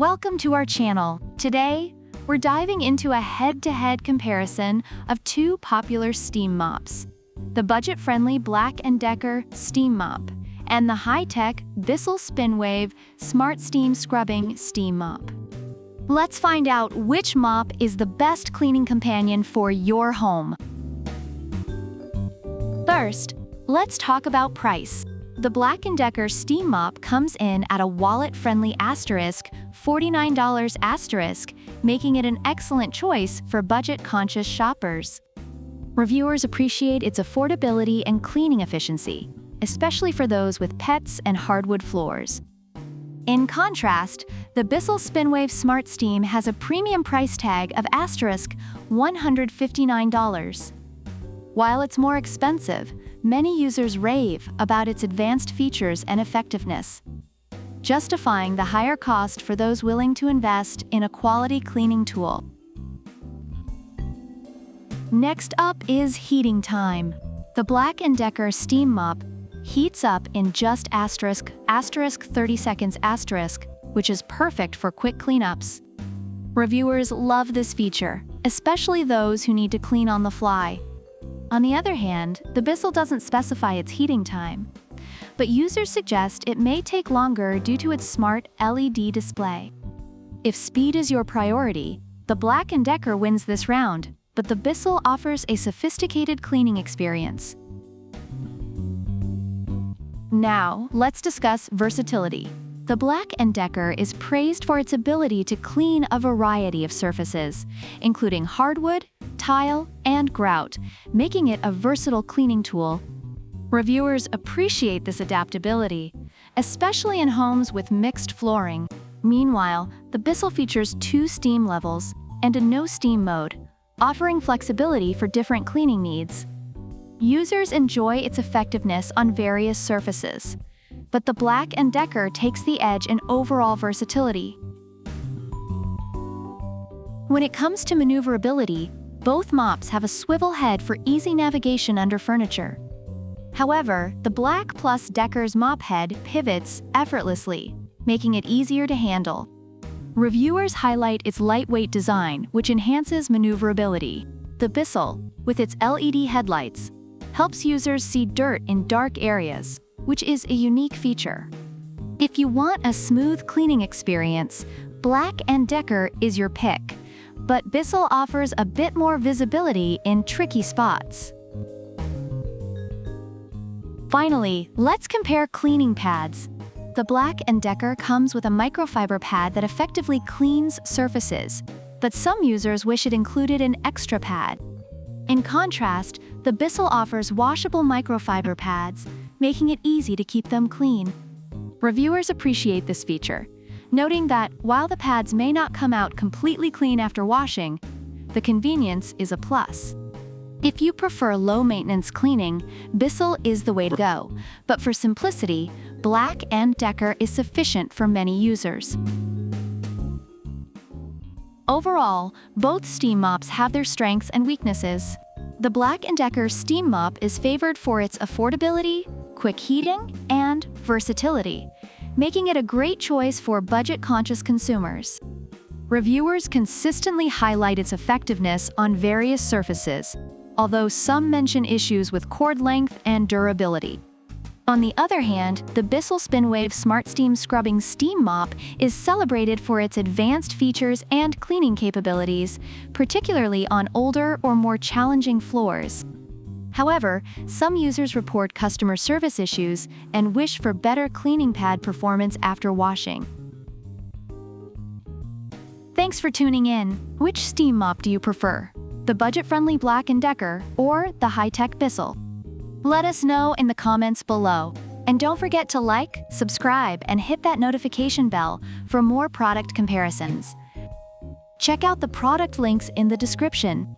Welcome to our channel. Today, we're diving into a head-to-head comparison of two popular steam mops: the budget-friendly BLACK+DECKER steam mop and the high-tech BISSELL SpinWave SmartSteam scrubbing steam mop. Let's find out which mop is the best cleaning companion for your home. First, let's talk about price. The BLACK+DECKER steam mop comes in at a wallet-friendly $49, making it an excellent choice for budget-conscious shoppers. Reviewers appreciate its affordability and cleaning efficiency, especially for those with pets and hardwood floors. In contrast, the BISSELL SpinWave SmartSteam has a premium price tag of $159. While it's more expensive, many users rave about its advanced features and effectiveness, justifying the higher cost for those willing to invest in a quality cleaning tool. Next up is heating time. The BLACK+DECKER steam mop heats up in just *30 seconds*, which is perfect for quick cleanups. Reviewers love this feature, especially those who need to clean on the fly. On the other hand, the BISSELL doesn't specify its heating time, but users suggest it may take longer due to its smart LED display. If speed is your priority, the BLACK+DECKER wins this round, but the BISSELL offers a sophisticated cleaning experience. Now, let's discuss versatility. The BLACK+DECKER is praised for its ability to clean a variety of surfaces, including hardwood, tile, and grout, making it a versatile cleaning tool. Reviewers appreciate this adaptability, especially in homes with mixed flooring. Meanwhile, the BISSELL features 2 steam levels and a no-steam mode, offering flexibility for different cleaning needs. Users enjoy its effectiveness on various surfaces, but the BLACK+DECKER takes the edge in overall versatility. When it comes to maneuverability, both mops have a swivel head for easy navigation under furniture. However, the BLACK+DECKER's mop head pivots effortlessly, making it easier to handle. Reviewers highlight its lightweight design, which enhances maneuverability. The BISSELL, with its LED headlights, helps users see dirt in dark areas, which is a unique feature. If you want a smooth cleaning experience, BLACK+DECKER is your pick, but BISSELL offers a bit more visibility in tricky spots. Finally, let's compare cleaning pads. The BLACK+DECKER comes with a microfiber pad that effectively cleans surfaces, but some users wish it included an extra pad. In contrast, the BISSELL offers washable microfiber pads, making it easy to keep them clean. Reviewers appreciate this feature, noting that while the pads may not come out completely clean after washing, the convenience is a plus. If you prefer low-maintenance cleaning, BISSELL is the way to go, but for simplicity, BLACK+DECKER is sufficient for many users. Overall, both steam mops have their strengths and weaknesses. The BLACK+DECKER steam mop is favored for its affordability, quick heating, and versatility, making it a great choice for budget-conscious consumers. Reviewers consistently highlight its effectiveness on various surfaces, although some mention issues with cord length and durability. On the other hand, the BISSELL SpinWave SmartSteam scrubbing steam mop is celebrated for its advanced features and cleaning capabilities, particularly on older or more challenging floors. However, some users report customer service issues and wish for better cleaning pad performance after washing. Thanks for tuning in. Which steam mop do you prefer? The budget-friendly BLACK+DECKER or the high-tech BISSELL? Let us know in the comments below. And don't forget to like, subscribe, and hit that notification bell for more product comparisons. Check out the product links in the description.